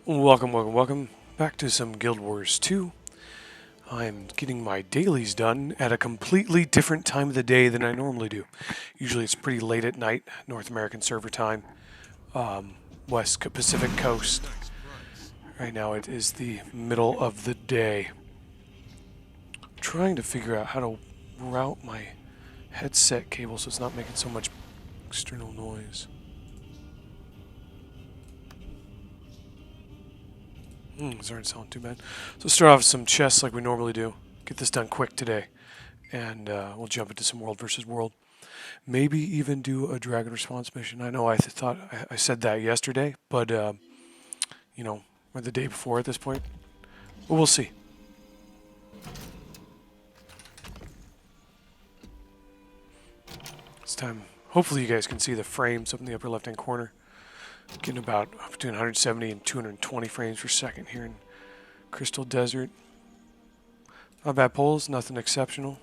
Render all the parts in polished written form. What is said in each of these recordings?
Welcome back to some Guild Wars 2. I'm getting my dailies done at a completely different time of the day than I normally do. Usually it's pretty late at night, North American server time, Pacific Coast. Right now it is the middle of the day. I'm trying to figure out how to route my headset cable so it's not making so much external noise. These aren't sounding too bad. So start off with some chests like we normally do. Get this done quick today. And we'll jump into some world versus world. Maybe even do a dragon response mission. I know I thought I said that yesterday, but, you know, or the day before at this point. But we'll see. This time, hopefully you guys can see the frames up in the upper left-hand corner. Getting about between 170 and 220 frames per second here in Crystal Desert. Not bad polls, nothing exceptional.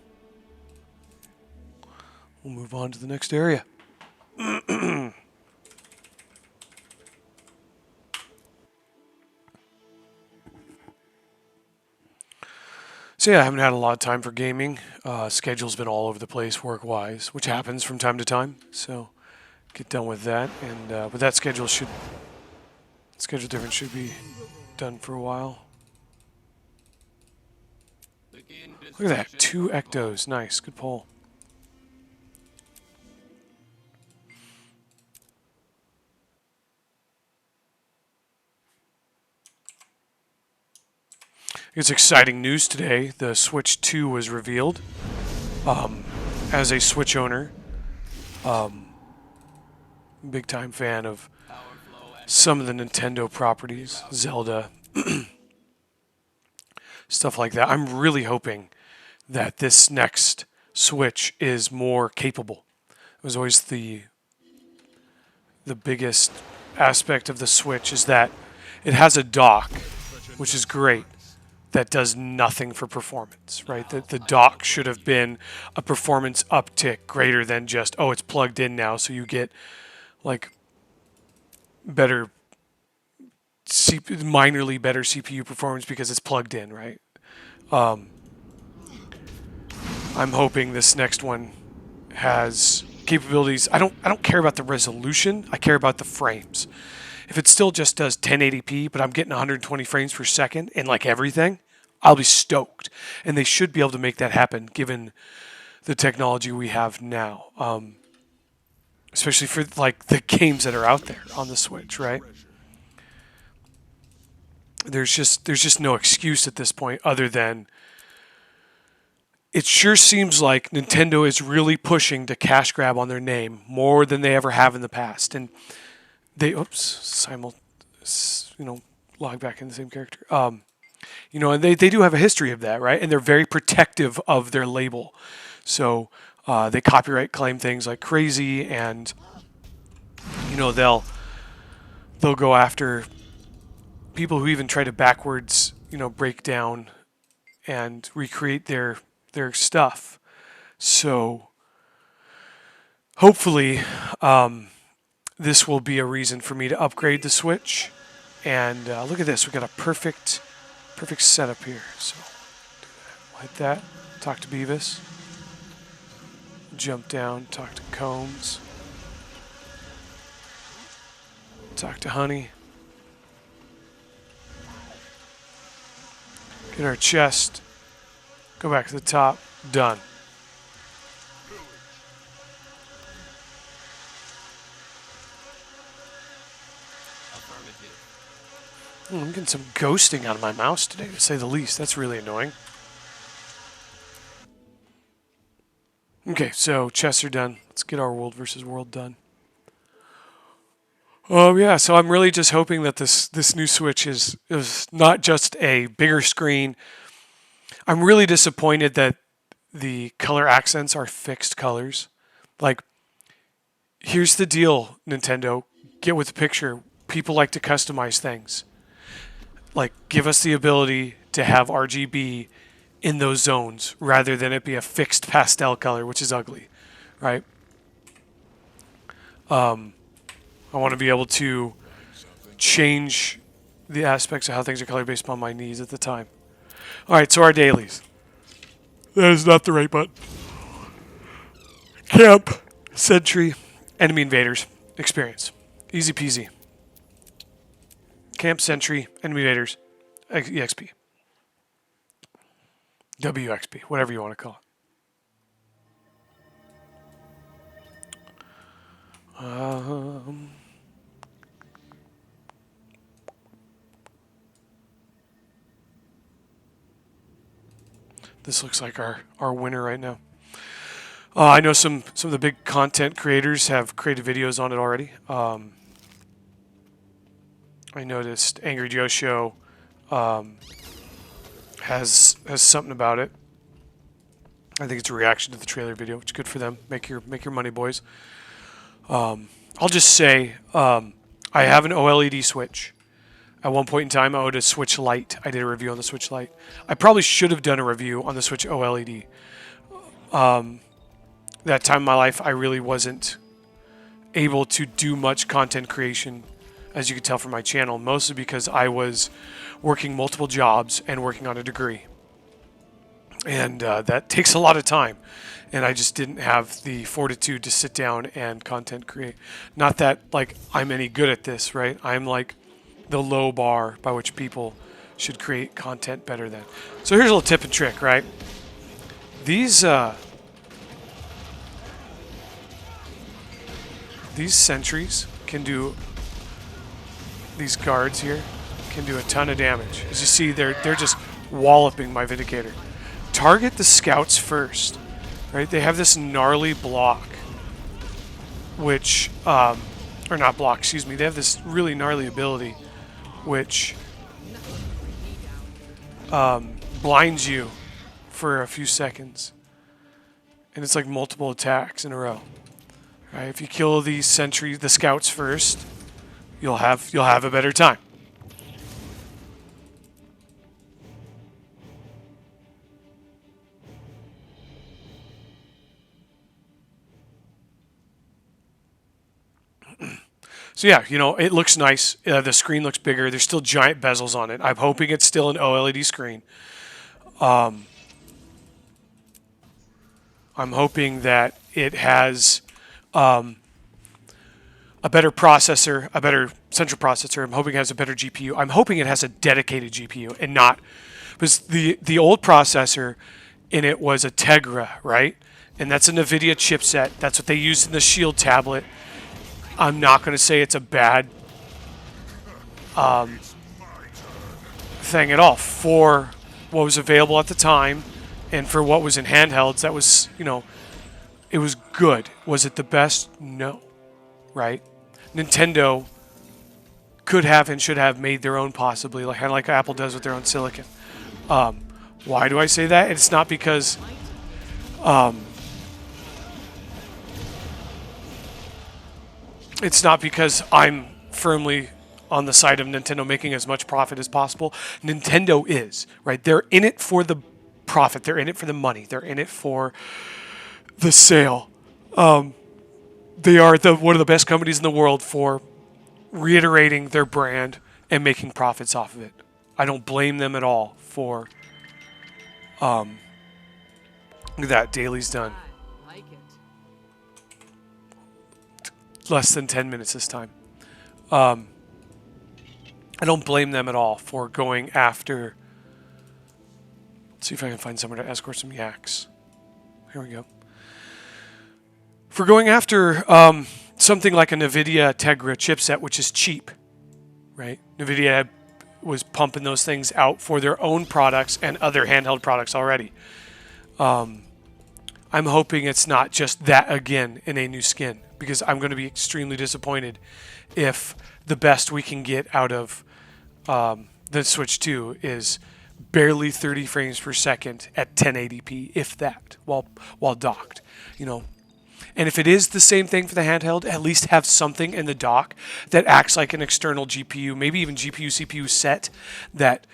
We'll move on to the next area. So yeah, I haven't had a lot of time for gaming. Schedule's been all over the place work-wise, which happens from time to time. So get done with that, and but that schedule difference should be done for a while. Look at that, 2 ectos, nice, good pull. It's exciting news today. The Switch 2 was revealed. As a Switch owner, big time fan of some of the Nintendo properties, Zelda, stuff like that. I'm really hoping that this next Switch is more capable. It was always the biggest aspect of the Switch is that it has a dock, which is great, that does nothing for performance, right? The dock should have been a performance uptick greater than just, oh, it's plugged in now, so you get like better, minorly better CPU performance because it's plugged in, right? I'm hoping this next one has capabilities. I don't care about the resolution. I care about the frames. If it still just does 1080p, but I'm getting 120 frames per second and like everything, I'll be stoked. And they should be able to make that happen given the technology we have now. Especially for like the games that are out there on the Switch, right? There's just no excuse at this point other than it sure seems like Nintendo is really pushing to cash grab on their name more than they ever have in the past. And they, log back in the same character. And they do have a history of that, right? And they're very protective of their label. So they copyright claim things like crazy, and they'll go after people who even try to backwards, break down and recreate their stuff. So hopefully this will be a reason for me to upgrade the Switch. And look at this, we got a perfect setup here. So like that, talk to Beavis, jump down, talk to Combs, talk to Honey, get our chest, go back to the top, done. I'm getting some ghosting out of my mouse today, to say the least. That's really annoying. Okay, so chests are done. Let's get our world versus world done. Yeah, so I'm really just hoping that this new Switch is not just a bigger screen. I'm really disappointed that the color accents are fixed colors. Like, here's the deal, Nintendo. Get with the picture. People like to customize things. Like, give us the ability to have RGB in those zones rather than it be a fixed pastel color, which is ugly, right? I want to be able to change the aspects of how things are colored based upon my needs at the time. All right, so our dailies. That is not the right button. Camp, Sentry, Enemy Invaders, Experience. Easy peasy. Camp, Sentry, Enemy Invaders, EXP. WXP, whatever you want to call it. This looks like our winner right now. I know some of the big content creators have created videos on it already. I noticed Angry Joe Show has something about it. I think it's a reaction to the trailer video, which is good for them. Make your money, boys. I'll just say I have an OLED switch. At one point in time, I owned a Switch Lite. I did a review on the Switch Lite. I probably should have done a review on the Switch OLED. That time in my life, I really wasn't able to do much content creation, as you can tell from my channel, mostly because I was working multiple jobs and working on a degree. And that takes a lot of time. And I just didn't have the fortitude to sit down and content create. Not that, like, I'm any good at this, right? I'm like the low bar by which people should create content better than. So here's a little tip and trick, right? These sentries can do, these guards here can do a ton of damage. As you see, they're just walloping my Vindicator. Target the scouts first, right? They have this gnarly block, which, or not block, excuse me. They have this really gnarly ability, which blinds you for a few seconds, and it's like multiple attacks in a row. Right? If you kill these sentries, the scouts first, you'll have a better time. So yeah, you know, it looks nice. The screen looks bigger. There's still giant bezels on it. I'm hoping it's still an OLED screen. I'm hoping that it has a better processor, a better central processor. I'm hoping it has a better GPU. I'm hoping it has a dedicated GPU and not, because the old processor in it was a Tegra, right? And that's a NVIDIA chipset. That's what they used in the Shield tablet. I'm not going to say it's a bad thing at all for what was available at the time and for what was in handhelds. That was, you know, it was good. Was it the best? No, right? Nintendo could have and should have made their own, possibly, like kind of like Apple does with their own silicon. Why do I say that? It's not because I'm firmly on the side of Nintendo making as much profit as possible. Nintendo is, right? They're in it for the profit. They're in it for the money. They're in it for the sale. They are one of the best companies in the world for reiterating their brand and making profits off of it. I don't blame them at all for look at that, Daily's done. Less than 10 minutes this time. I don't blame them at all for going after. Let's see if I can find somewhere to escort some yaks. Here we go. For going after something like a NVIDIA Tegra chipset, which is cheap, right? NVIDIA was pumping those things out for their own products and other handheld products already. I'm hoping it's not just that again in a new skin, because I'm going to be extremely disappointed if the best we can get out of the Switch 2 is barely 30 frames per second at 1080p, if that, while docked, you know. And if it is the same thing for the handheld, at least have something in the dock that acts like an external GPU, maybe even GPU, CPU set that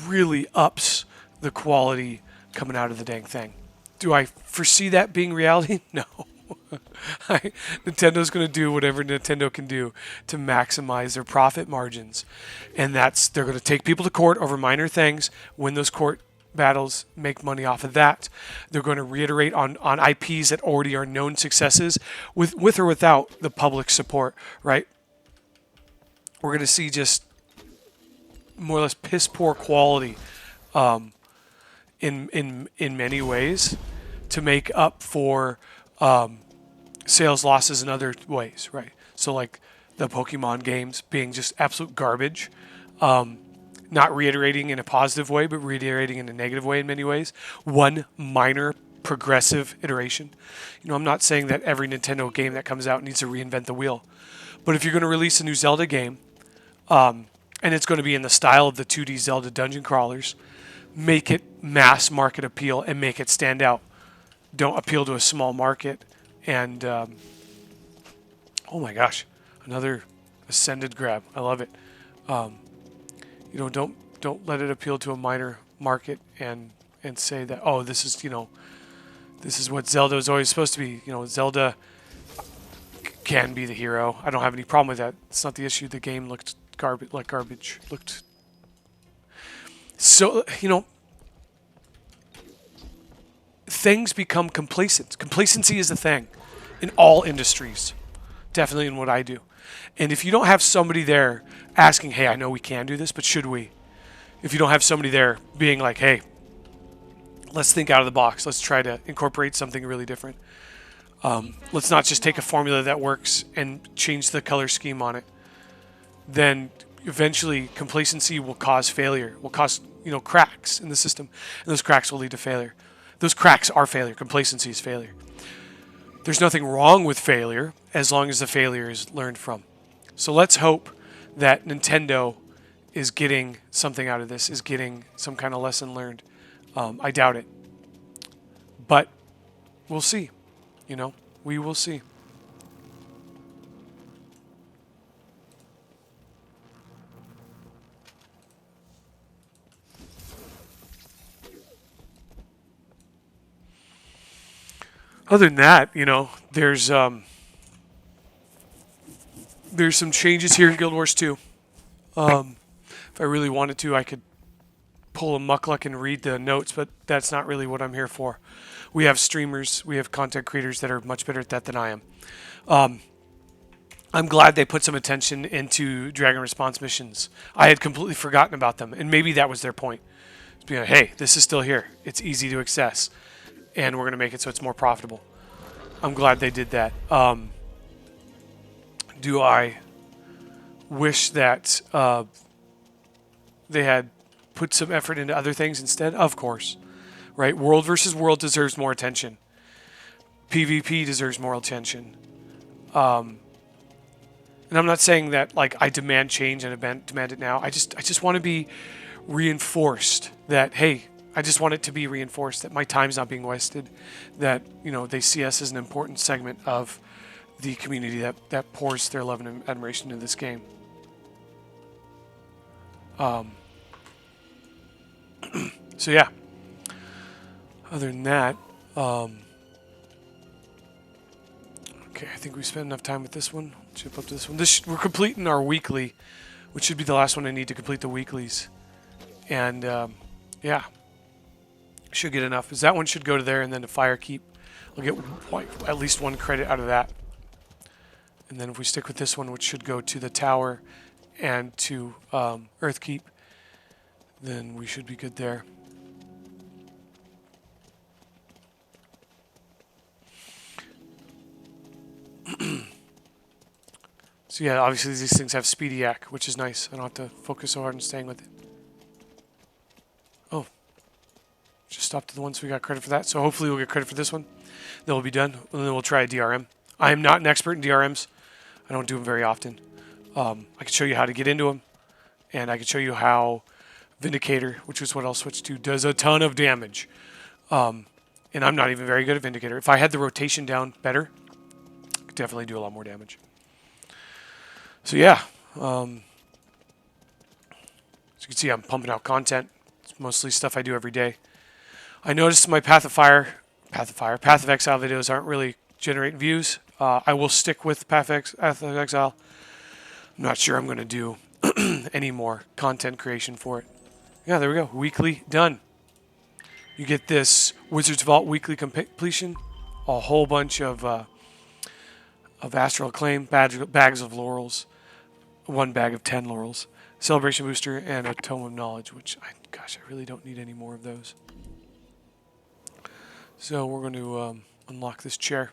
really ups the quality coming out of the dang thing. Do I foresee that being reality? No. Nintendo's going to do whatever Nintendo can do to maximize their profit margins. And they're going to take people to court over minor things, win those court battles, make money off of that. They're going to reiterate on IPs that already are known successes with or without the public support, right? We're going to see just more or less piss poor quality in many ways to make up for sales losses in other ways, right? So like the Pokemon games being just absolute garbage, not reiterating in a positive way, but reiterating in a negative way in many ways. One minor progressive iteration. I'm not saying that every Nintendo game that comes out needs to reinvent the wheel, but if you're going to release a new Zelda game, and it's going to be in the style of the 2D Zelda dungeon crawlers, make it mass market appeal and make it stand out. Don't appeal to a small market. And oh my gosh, another ascended grab. I love it. Don't let it appeal to a minor market and say that, oh, this is what Zelda is always supposed to be. Zelda can be the hero. I don't have any problem with that. It's not the issue. The game looked garbage. Looked so, things become complacent. Complacency is a thing in all industries, definitely in what I do. And if you don't have somebody there asking, hey, I know we can do this, but should we? If you don't have somebody there being like, hey, let's think out of the box. Let's try to incorporate something really different. Let's not just take a formula that works and change the color scheme on it. Then eventually complacency will cause failure, will cause cracks in the system, and those cracks will lead to failure. Those cracks are failure. Complacency is failure. There's nothing wrong with failure as long as the failure is learned from. So let's hope that Nintendo is getting something out of this, is getting some kind of lesson learned. I doubt it. But we'll see. We will see. Other than that, there's some changes here in Guild Wars 2. If I really wanted to, I could pull a muckluck and read the notes, but that's not really what I'm here for. We have streamers, we have content creators that are much better at that than I am. I'm glad they put some attention into Dragon Response missions. I had completely forgotten about them, and maybe that was their point. It's being like, hey, this is still here. It's easy to access, and we're going to make it so it's more profitable. I'm glad they did that. Do I wish that they had put some effort into other things instead? Of course. Right? World versus world deserves more attention. PvP deserves more attention. And I'm not saying that I demand change and demand it now. I just want to be reinforced that, hey, I just want it to be reinforced that my time's not being wasted, that they see us as an important segment of the community that pours their love and admiration into this game. So yeah. Other than that, okay, I think we spent enough time with this one. Chip up to this one. We're completing our weekly, which should be the last one I need to complete the weeklies. And yeah, should get enough. Because that one should go to there, and then to Firekeep, I'll get at least 1 credit out of that. And then if we stick with this one, which should go to the tower and to Earthkeep, then we should be good there. So yeah, obviously these things have speedy yak, which is nice. I don't have to focus so hard on staying with it. Oh, just stopped at the ones we got credit for that. So hopefully we'll get credit for this one. Then we'll be done, and then we'll try a DRM. I am not an expert in DRMs. I don't do them very often. I can show you how to get into them, and I can show you how Vindicator, which is what I'll switch to, does a ton of damage. And I'm not even very good at Vindicator. If I had the rotation down better, I could definitely do a lot more damage. So yeah, as you can see, I'm pumping out content. It's mostly stuff I do every day. I noticed my Path of Exile videos aren't really generate views. I will stick with Path of Exile. I'm not sure I'm going to do any more content creation for it. Yeah, there we go. Weekly done. You get this Wizard's Vault weekly completion, a whole bunch of Astral Acclaim, bags of laurels, 1 bag of 10 laurels, Celebration Booster, and a Tome of Knowledge, which, gosh, I really don't need any more of those. So we're going to unlock this chair.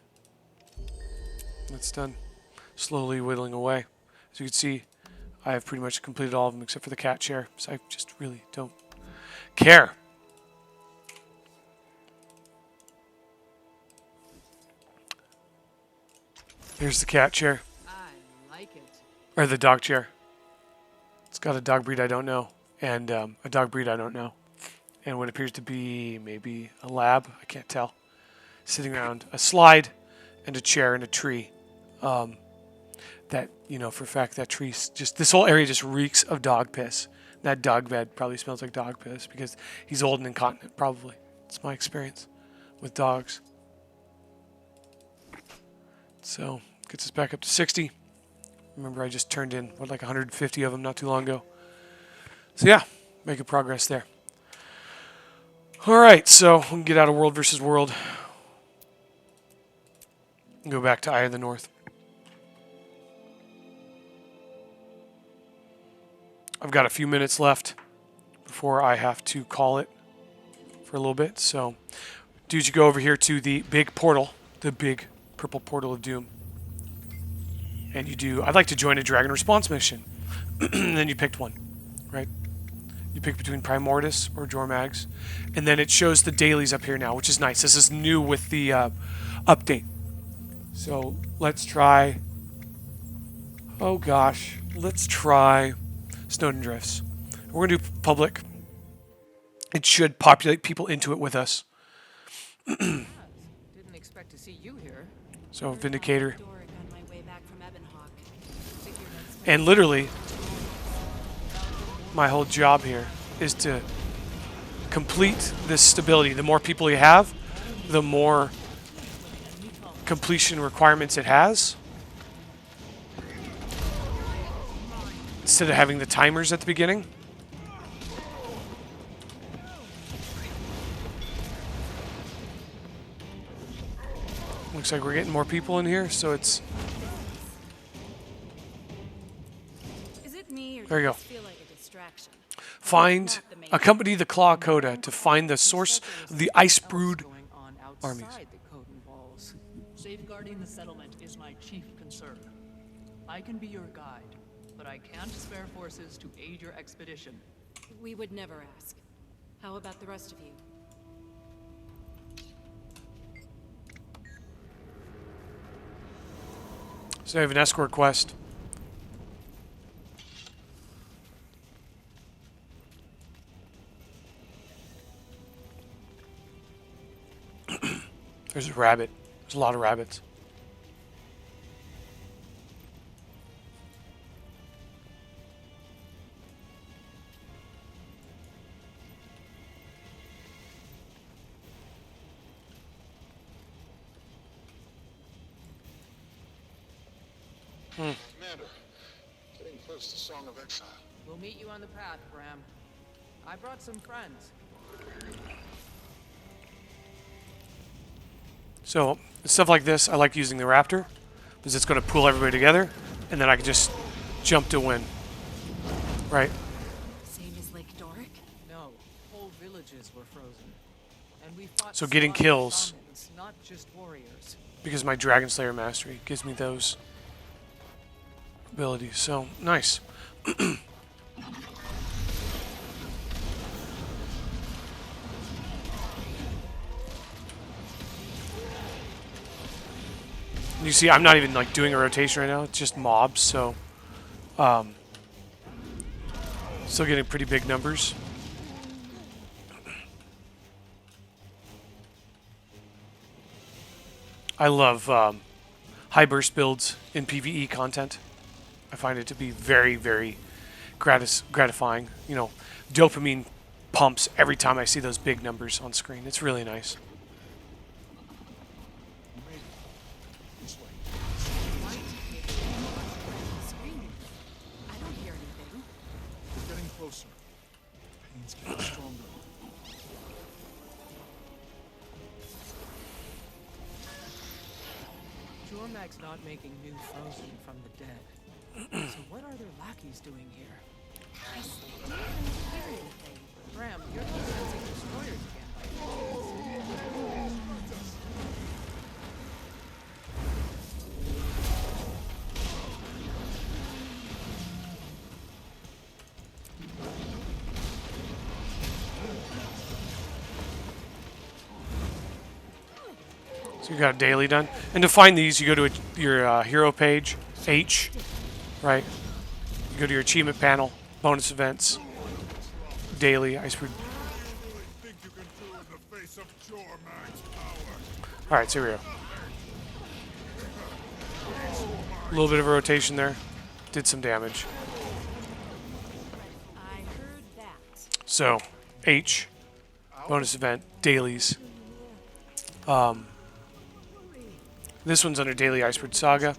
That's done. Slowly whittling away. As you can see, I have pretty much completed all of them except for the cat chair, so I just really don't care. Here's the cat chair. I like it. Or the dog chair. It's got a dog breed I don't know, and a dog breed I don't know, and what appears to be maybe a lab, I can't tell, sitting around a slide and a chair and a tree. That, you know, for a fact, that tree's just, this whole area just reeks of dog piss. That dog bed probably smells like dog piss because he's old and incontinent, probably. It's my experience with dogs. So, gets us back up to 60. Remember, I just turned in, what, like 150 of them not too long ago. So yeah, making progress there. Alright, so we can get out of World versus World. Go back to Eye of the North. I've got a few minutes left before I have to call it for a little bit. So, dudes, you go over here to the big portal, the big purple portal of doom. And you do, I'd like to join a dragon response mission. And then you picked one, right? You pick between Primordus or Jormags. And then it shows the dailies up here now, which is nice. This is new with the update. So let's try, oh gosh, let's try Snowden Drifts. We're going to do public. It should populate people into it with us. Didn't expect to see you here. So Vindicator. And literally, my whole job here is to complete this stability. The more people you have, the more completion requirements it has. Instead of having the timers at the beginning. Looks like we're getting more people in here, so it's... There you go. Find, accompany the Claw Coda to find the source of the ice-brewed armies. Safeguarding the settlement is my chief concern. I can be your guide, but I can't spare forces to aid your expedition. We would never ask. How about the rest of you? So I have an escort quest. There's a rabbit. There's a lot of rabbits. Commander, getting close to Song of Exile. We'll meet you on the path, Bram. I brought some friends. So, stuff like this, I like using the Raptor, because it's going to pull everybody together, and then I can just jump to win. Right? Same as Lake Doric? No, whole villages were frozen. And we fought So getting kills, shamans, not just warriors. because my Dragon Slayer mastery gives me those abilities. So, nice. You see, I'm not even like doing a rotation right now. It's just mobs, so still getting pretty big numbers. I love high burst builds in PvE content. I find it to be very, very gratifying. You know, dopamine pumps every time I see those big numbers on screen. It's really nice. Tormag's not making new Frozen from the dead. So what are their lackeys doing here? I still don't hear anything. Bram, you're not sensing destroyers again by any chance. So you got a daily done. And to find these, you go to your hero page, H, right? You go to your achievement panel, bonus events, daily, Iceberg. Alright, so here we go. A little bit of a rotation there. Did some damage. I heard that. So, H, bonus event, dailies. This one's under Daily Iceberg Saga.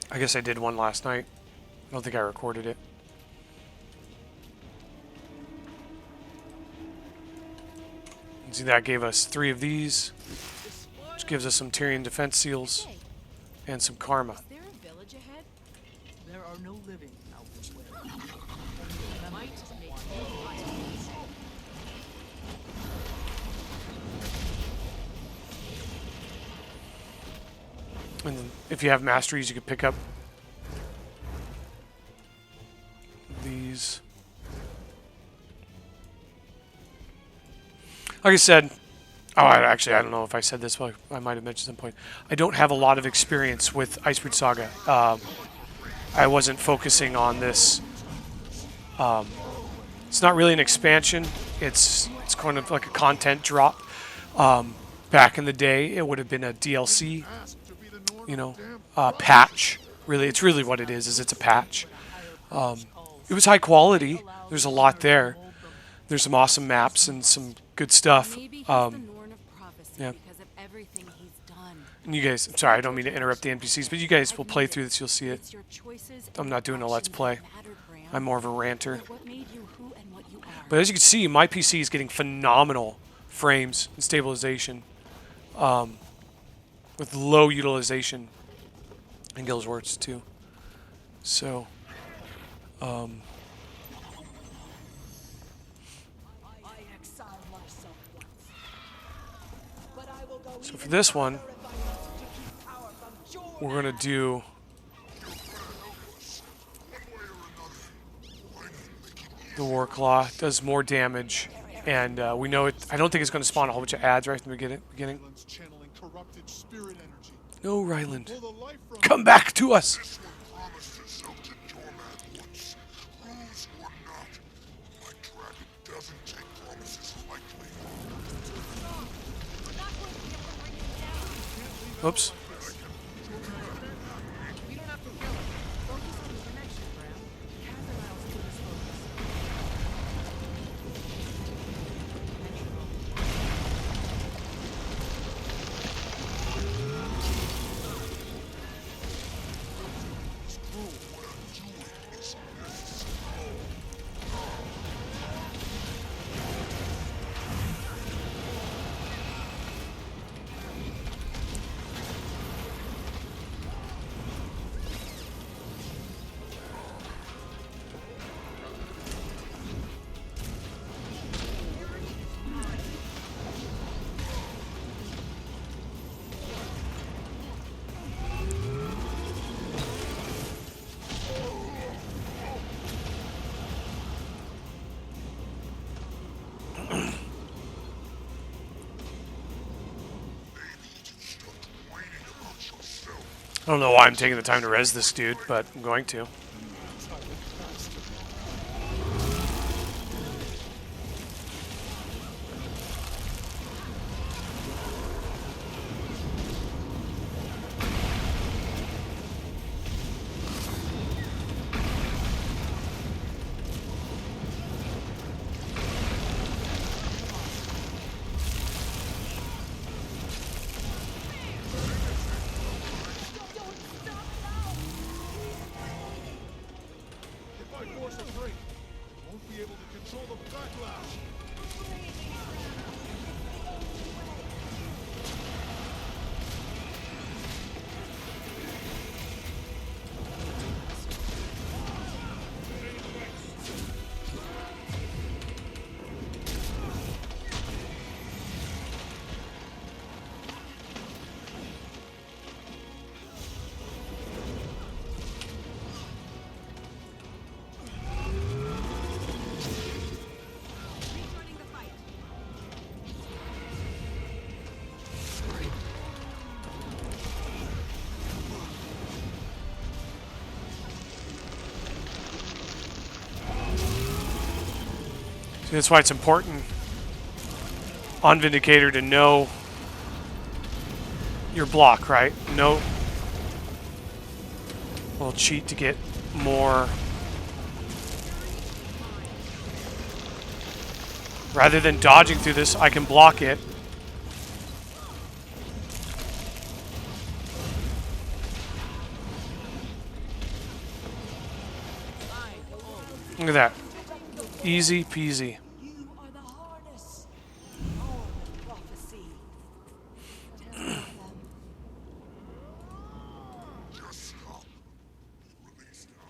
I guess I did one last night. I don't think I recorded it. You see that gave us 3 of these, which gives us some Tyrion defense seals and some karma. Is there a village ahead? There are no living out this way. Might make And then if you have masteries, you could pick up these. Like I said, I don't know if I said this, but I might have mentioned at some point. I don't have a lot of experience with Iceberg Saga. I wasn't focusing on this. It's not really an expansion. It's kind of like a content drop. Back in the day, it would have been a DLC, you know, patch. Really, it's really what it is it's a patch. It was high quality. There's a lot there. There's some awesome maps and some good stuff. Maybe he's the Norn of prophecy yeah. because of everything he's done. And you guys, I'm sorry, I don't mean to interrupt the NPCs, but you guys will play through this, you'll see it. It's your choices I'm and not doing a let's actions play. that matter, Bram. I'm more of a ranter. What made you who and what you are. But as you can see, my PC is getting phenomenal frames and stabilization with low utilization and Guild Wars too. So, so for this one, we're going to do the War Claw. Does more damage, and we know it. I don't think it's going to spawn a whole bunch of ads right from the beginning. No, Ryland. Come back to us! Oops. We don't have to kill him. Focus on the connection, Bram. Catherine to his focus. I don't know why I'm taking the time to res this dude, but I'm going to. See, that's why it's important on Vindicator to know your block, right? No. We'll cheat to get more. Rather than dodging through this, I can block it. Look at that. Easy peasy. You are the hardest. All the prophecy. Tell them. Just stop. Release now.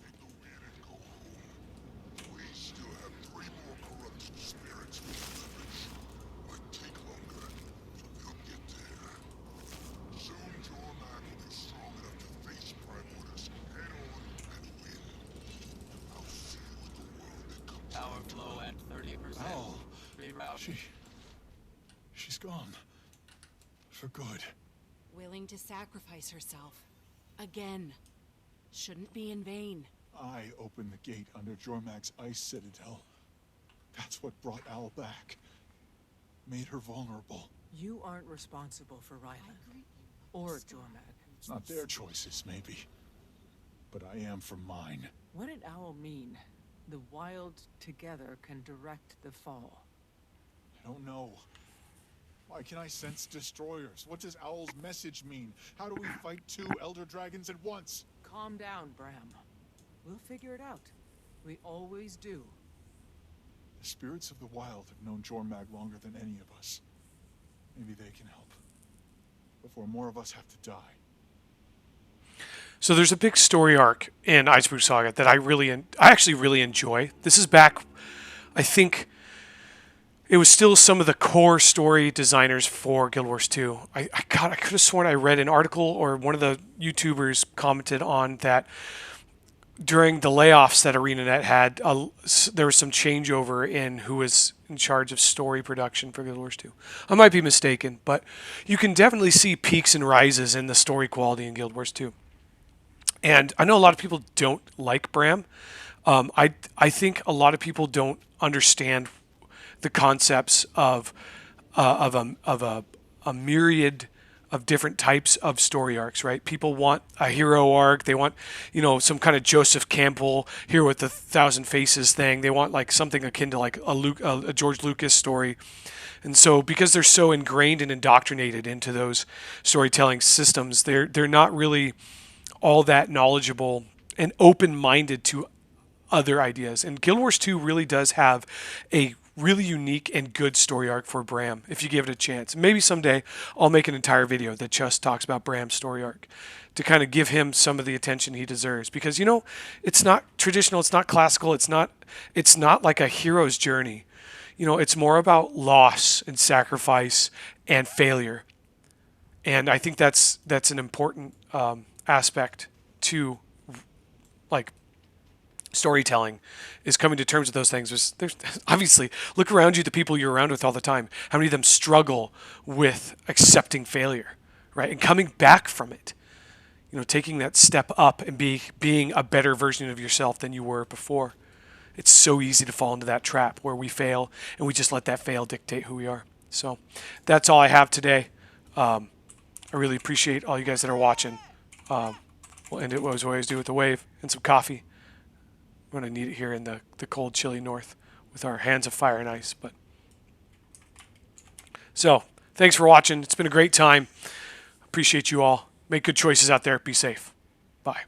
Take the wheel and go home. We still have 3 more corrupted spirits we can finish. Might take longer, but they'll get there. Soon Jormak will be strong enough to face Primordus head on and win. I'll see what the world becomes. Power flow at 30%. Owl. Reroute. She's gone. For good. Willing to sacrifice herself. Again. Shouldn't be in vain. I opened the gate under Jormag's ice citadel. That's what brought Owl back. Made her vulnerable. You aren't responsible for Rylan. Or Jormag. It's not their choices, maybe. But I am for mine. What did Owl mean? The wild together can direct the fall. I don't know. Why can I sense destroyers? What does Owl's message mean? How do we fight 2 Elder Dragons at once? Calm down, Bram. We'll figure it out. We always do. The spirits of the wild have known Jormag longer than any of us. Maybe they can help. Before more of us have to die. So there's a big story arc in Icebrew Saga that I actually really enjoy. This is back, I think, it was still some of the core story designers for Guild Wars 2. I could have sworn I read an article or one of the YouTubers commented on that during the layoffs that ArenaNet had, there was some changeover in who was in charge of story production for Guild Wars 2. I might be mistaken, but you can definitely see peaks and rises in the story quality in Guild Wars 2. And I know a lot of people don't like Bram. I think a lot of people don't understand the concepts of a myriad of different types of story arcs, right? People want a hero arc. They want, some kind of Joseph Campbell hero with the 1,000 faces thing. They want like something akin to like a George Lucas story. And so because they're so ingrained and indoctrinated into those storytelling systems, they're not really all that knowledgeable and open-minded to other ideas. And Guild Wars 2 really does have a really unique and good story arc for Bram, if you give it a chance. Maybe someday I'll make an entire video that just talks about Bram's story arc to kind of give him some of the attention he deserves. Because, it's not traditional, it's not classical, it's not like a hero's journey. It's more about loss and sacrifice and failure. And I think that's an important aspect to like storytelling, is coming to terms with those things. There's obviously, look around you, the people you're around with all the time. How many of them struggle with accepting failure, right? And coming back from it. Taking that step up and being a better version of yourself than you were before. It's so easy to fall into that trap where we fail and we just let that fail dictate who we are. So that's all I have today. I really appreciate all you guys that are watching. We'll end it as we always do with a wave and some coffee. We're going to need it here in the cold, chilly north with our hands of fire and ice. So, thanks for watching. It's been a great time. Appreciate you all. Make good choices out there. Be safe. Bye.